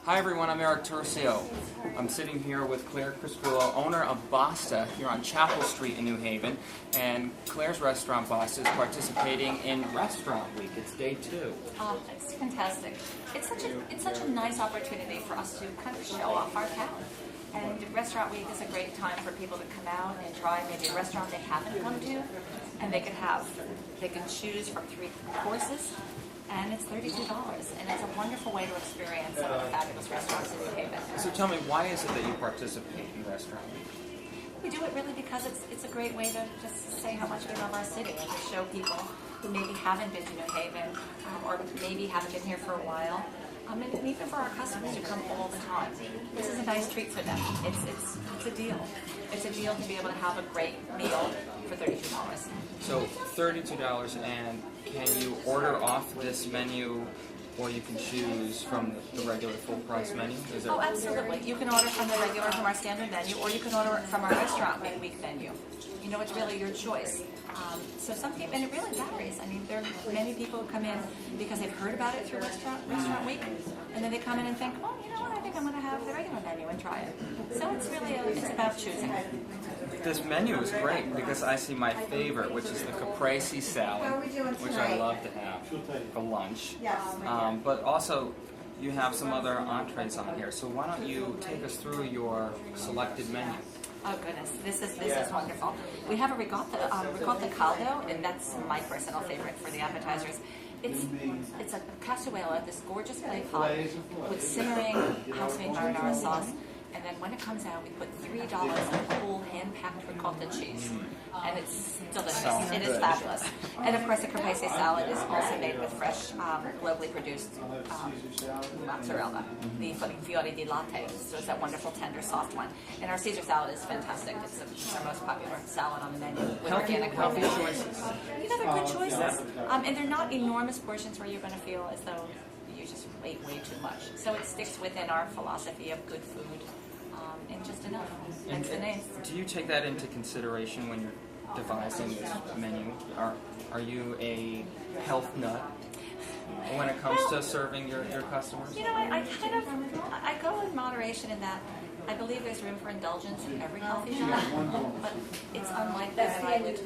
Hi everyone, I'm Eric Turcio. I'm sitting here with Claire Crisculo, owner of BASTA here on Chapel Street in New Haven. And Claire's restaurant, BASTA, is participating in Restaurant Week. It's day 2. Oh, it's fantastic. It's such a nice opportunity for us to kind of show off our town. And Restaurant Week is a great time for people to come out and try maybe a restaurant they haven't come to, and they can choose from 3 courses. And it's $32, and it's a wonderful way to experience some of the fabulous restaurants in New Haven. So tell me, why is it that you participate in Restaurant Week? We do it really because it's a great way to just say how much we love our city and to show people who maybe haven't been to New Haven or maybe haven't been here for a while. And even for our customers who come all the time. This is a nice treat for them. It's a deal. It's a deal to be able to have a great meal for $32. So $32, and can you order off this menu, or you can choose from the regular full price menu? Oh, absolutely. You can order from our standard menu, or you can order from our Restaurant Week menu. You know, it's really your choice. So some people, and it really varies. I mean, there are many people who come in because they've heard about it through Restaurant Week, and then they come in and think, well, you know what, I think I'm going to have the regular menu and try it. So it's really, it's about choosing. This menu is great because I see my favorite, which is the Caprese Salad, which I love to have for lunch. But also, you have some other entrees on here. So why don't you take us through your selected menu? Oh goodness, this is wonderful. We have a ricotta caldo, and that's my personal favorite for the appetizers. It's a cazuela, this gorgeous clay pot with simmering house-made marinara sauce. And then when it comes out, we put $3 of cool hand-packed ricotta cheese. And it's delicious. It is fabulous. And of course, the Caprese Salad is also made with fresh, globally produced mozzarella, the fiori di latte. So it's that wonderful, tender, soft one. And our Caesar salad is fantastic. It's our most popular salad on the menu with organic healthy choices. You know, they're good choices. And they're not enormous portions where you're going to feel as though you just ate way too much. So it sticks within our philosophy of good food. And just enough. Hence the name. Do you take that into consideration when you're devising this menu? Are you a health nut when it comes to serving your customers? You know, I go in moderation in that I believe there's room for indulgence in every healthy diet, but it's unlikely that I would,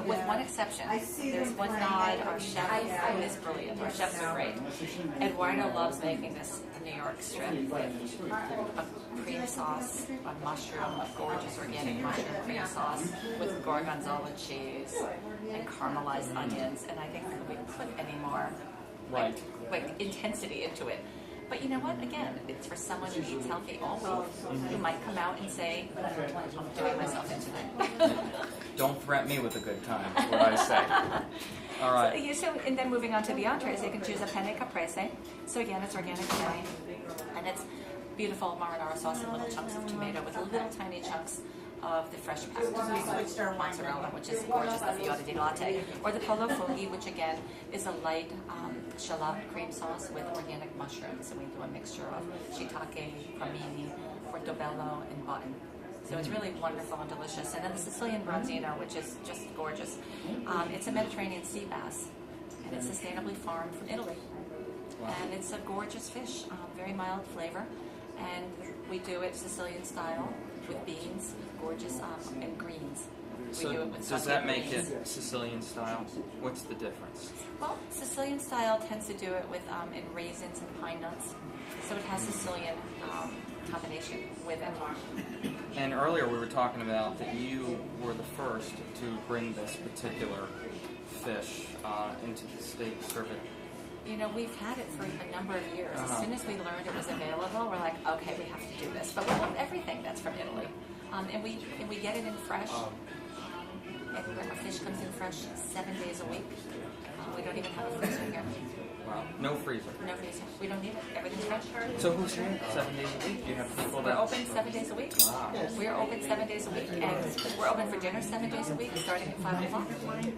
with one exception. There's one guy, our chef, who is brilliant. Our chefs are great. Eduardo loves making this New York strip with a cream sauce, a mushroom, a gorgeous organic mushroom cream sauce with gorgonzola cheese and caramelized onions, and I think we put any more like intensity into it. But you know what? Again, it's for someone who eats healthy all week, who might come out and say, I'm doing myself in tonight. Don't threaten me with a good time, is what I say. All right. So, and then moving on to the entrees, they can choose a penne caprese. So again, it's organic penne, and it's beautiful marinara sauce and little chunks of tomato with little tiny chunks of the fresh packed mozzarella, which is gorgeous, the fiori di latte, or the polo foghi, which again is a light shallot cream sauce with organic mushrooms. So we do a mixture of shiitake, cremini, portobello, and button. So it's really wonderful and delicious. And then the Sicilian bronzino, which is just gorgeous. It's a Mediterranean sea bass, and it's sustainably farmed from Italy. Wow. And it's a gorgeous fish, very mild flavor. And we do it Sicilian style with beans, gorgeous, and greens. So does that make it Sicilian style? What's the difference? Well, Sicilian style tends to do it with in raisins and pine nuts. So it has Sicilian combination with it. And earlier we were talking about that you were the first to bring this particular fish into the state, serve it. You know, we've had it for a number of years. As soon as we learned it was available, we're like, okay, we have to do this. But we love everything that's from Italy. And we get it in fresh. And our fish comes in fresh 7 days a week. We don't even have a freezer here. Wow. No freezer? No freezer. We don't need it. Everything's fresh. So who's here 7 days a week? You have people that... We're open 7 days a week. Wow. We're open 7 days a week. And we're open for dinner 7 days a week, starting at 5 o'clock.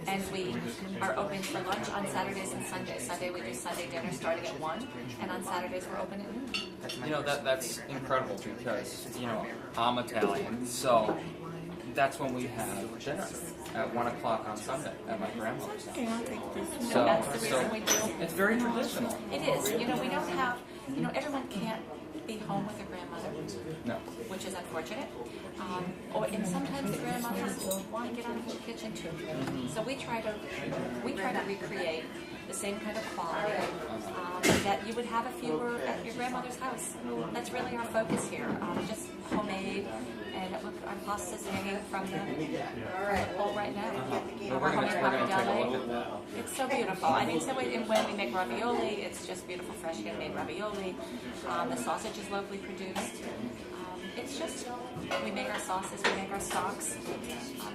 And we are open for lunch on Saturdays and Sundays. Sunday we do Sunday dinner starting at 1. And on Saturdays we're open at noon. You know, that's incredible because, you know, I'm Italian. So that's when we have dinner. At 1 o'clock on Sunday at my grandmother's house. So that's the reason we do. It's very traditional. It is. You know, we don't have, you know, everyone can't be home with their grandmother, No. which is unfortunate. And sometimes the grandmothers want to get out of the kitchen too. So we try to recreate the same kind of quality that you would have if you were at your grandmother's house. That's really our focus here. Just homemade, and look, our pasta's hanging from the bowl right now. Well, we're gonna take a look at that. It's so beautiful. I mean, so when we make ravioli, it's just beautiful, fresh, handmade ravioli. The sausage is locally produced. It's just, we make our sauces, we make our stocks.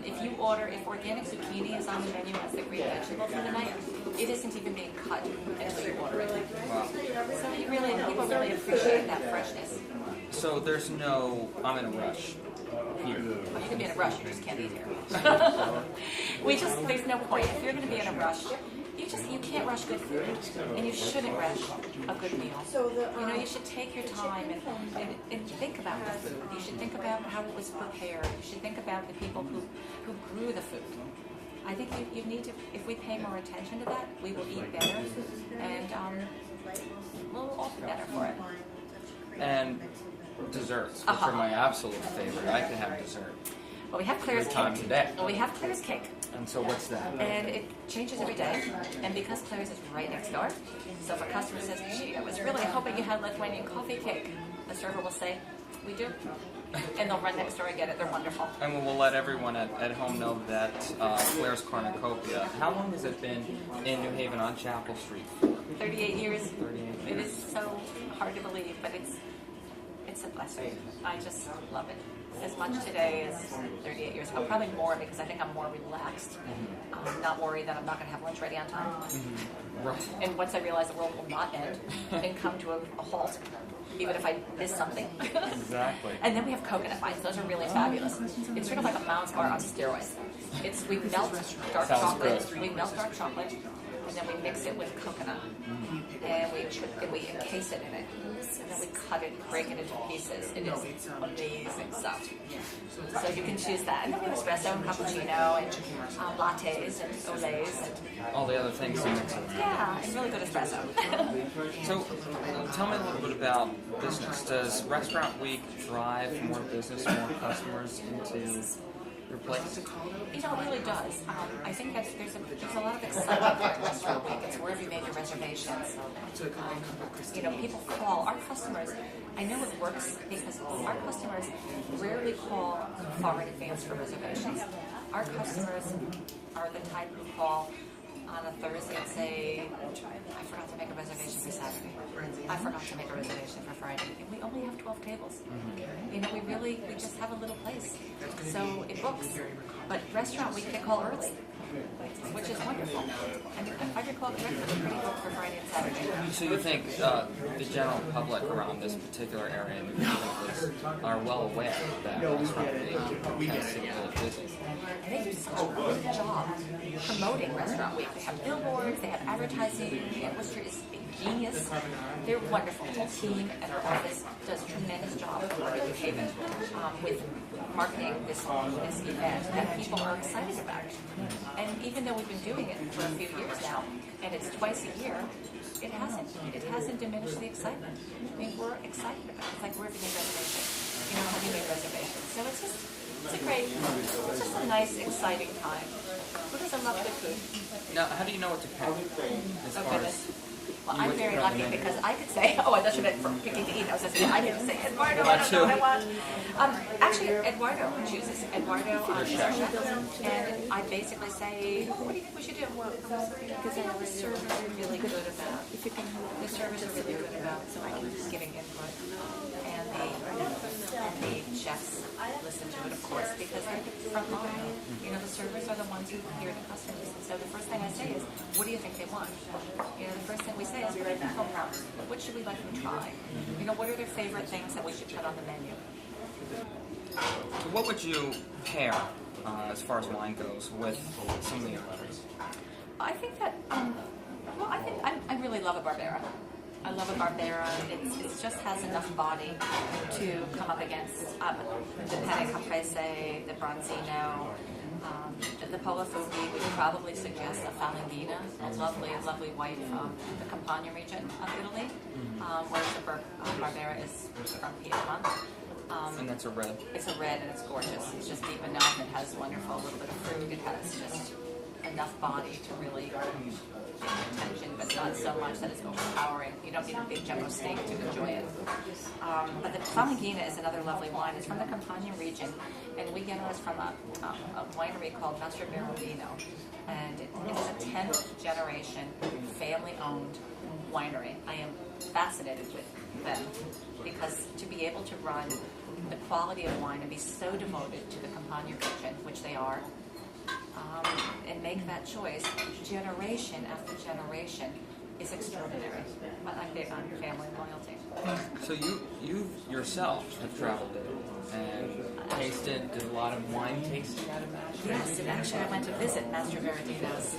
If organic zucchini is on the menu as the green vegetable for the night, it isn't even being cut until you order it. Wow. So people really appreciate that freshness. So there's no, I'm in a rush here. Well, you can be in a rush, you just can't eat here. There's no point. If you're going to be in a rush, you can't rush good food, and you shouldn't rush a good meal. You should take your time and think about the food. You should think about how it was prepared. You should think about the people who grew the food. I think you need to, if we pay more attention to that, we will eat better, and we'll all be better for it. And desserts, which are my absolute favorite. I can have dessert. Well, we have Claire's Good time cake. today. Well, we have Claire's cake. And so what's that? And it changes every day. And because Claire's is right next door, so if a customer says, gee, I was really hoping you had Lithuanian coffee cake, the server will say, we do. And they'll run next door and get it. They're wonderful. And we'll let everyone at home know that Claire's Cornucopia, how long has it been in New Haven on Chapel Street for? 38 years. 38 years. It is so hard to believe, but it's a blessing. I just love it. As much today as 38 years ago. Probably more, because I think I'm more relaxed. Not worried that I'm not going to have lunch ready on time. Right. And once I realize the world will not end and come to a halt, even if I miss something. Exactly. And then we have coconut wines. Those are really fabulous. It's sort of like a Mounds bar on steroids. We melt dark chocolate. Good. We melt dark chocolate, and then we mix it with coconut, and we encase it in it, and then we cut it, break it into pieces. It is amazing stuff. So you can choose that, and then we have espresso and cappuccino and lattes and olays and All the other things to mix around. yeah, and really good espresso. So tell me a little bit about business. Does Restaurant Week drive more business, more customers into your place? It really does. I think that there's a lot of excitement at Restaurant Week. It's where you make your reservations. People call. Our customers, I know it works because our customers rarely call far in advance for reservations. Our customers are the type who call on a Thursday and say, I forgot to make a reservation for Saturday. I forgot to make a reservation for Friday. And we only have 12 tables. We just have a little place. So it books. But Restaurant Week, they call early, which is wonderful. And if I recall correctly, we're pretty booked for Friday and Saturday. So you think the general public around this particular area in New Haven are well aware that Restaurant Week can see really busy? And they do such a good job promoting Restaurant Week. They have billboards, they have advertising, and Worcester is a genius. They're wonderful. The whole team at our office does a tremendous job in New Haven with marketing this event that people are excited about. And even though we've been doing it for a few years now, and it's twice a year, it hasn't diminished the excitement. I mean, we're excited about it. It's like, where have you made reservations? Have you made reservations? So it's just a nice, exciting time. Who doesn't love good food? Now, how do you know what to pick? As far as Well, I'm very lucky because I could say, I thought you meant for picking to eat. I was just saying, I didn't say, Eduardo, I don't know what I want. Actually, Eduardo chooses. Eduardo is our chef. And I basically say, what do you think we should do? Well, because the servers are really good about, the servers are really good about giving input. And the chefs listen to it, of course, because they're the front line. The servers are the ones who hear the customers. And so the first thing I say is, what do you think they want? The first thing we say is, what should we let them try? What are their favorite things that we should put on the menu? So what would you pair, as far as wine goes, with some of the others? I think that, I really love a Barbera. I love a Barbera. It just has enough body to come up against the Penne Caprese, the Bronzino, The Polo Food Week, we would probably suggest a Falanghina, a lovely white from the Campania region of Italy, whereas the Barbera is from Piedmont. And that's a red. It's a red and it's gorgeous. It's just deep enough. It has wonderful, a little bit of fruit. It has just enough body to really get your attention, but not so much that it's overpowering. You don't need a big jumbo steak to enjoy it. But the Falanghina is another lovely wine. It's from the Campania region, and we get ours from a winery called Nostro Vino, and it is a 10th generation family-owned winery. I am fascinated with them because to be able to run the quality of wine and be so devoted to the Campania region, which they are, and make that choice generation after generation is extraordinary. But I'm big on family loyalty. So you yourself have traveled and tasted, did a lot of wine tasting, I'd imagine? Yes, and actually I went to visit Master Verradino's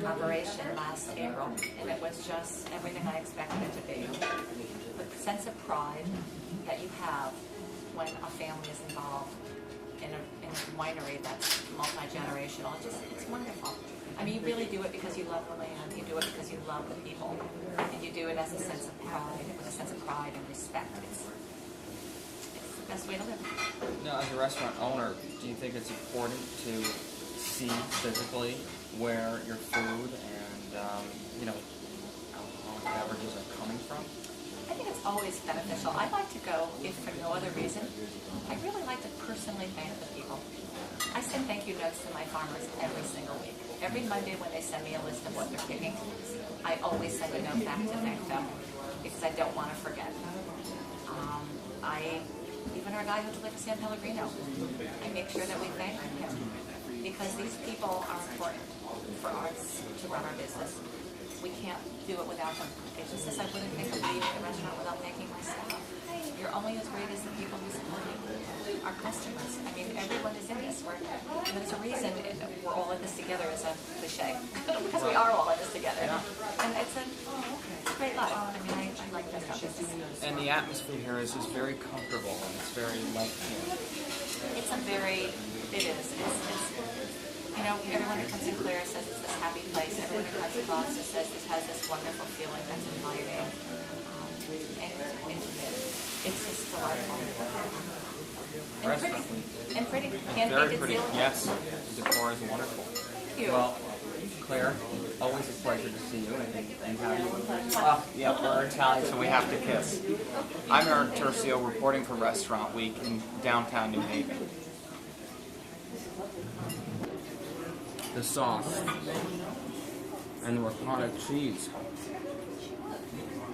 operation last April, and it was just everything I expected it to be. The sense of pride that you have when a family is involved in a winery that's multi-generational, it's wonderful. I mean, you really do it because you love the land, you do it because you love the people, and you do it as a sense of pride, with a sense of pride and respect. It's the best way to live. Now, as a restaurant owner, do you think it's important to see physically where your food and, alcoholic beverages are coming from? I think it's always beneficial. I like to go, if for no other reason, I really like to personally thank the people. I send thank you notes to my farmers every single week. Every Monday when they send me a list of what they're picking, I always send a note back to thank them because I don't want to forget. Even our guy who delivers San Pellegrino, I make sure that we thank him because these people are important for us to run our business. We can't do it without them. It's just as I wouldn't think of leaving the restaurant without thanking my staff. You're only as great as the people who support you, our customers. I mean, everyone is in this. There's a reason we're all in this together as a cliche, because we are all in this together. And it's a great life. I mean, I like restaurant business. And the atmosphere here is just very comfortable and it's very light-feeling. It is. Everyone who comes in Claire says it's this happy place. Everyone who comes across it says this has this wonderful feeling that's inviting and intimate. It's just delightful. And pretty. Very pretty. Yes. The decor is wonderful. Thank you. Well, Claire, always a pleasure to see you and have you. Oh, yeah, we're Italian, so we have to kiss. I'm Aaron Turcio, reporting for Restaurant Week in downtown New Haven. The sauce and the ricotta cheese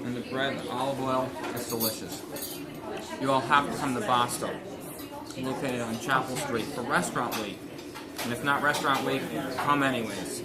and the bread, the olive oil, it's delicious. You all have to come to BASTA, located on Chapel Street for Restaurant Week. And if not Restaurant Week, come anyways.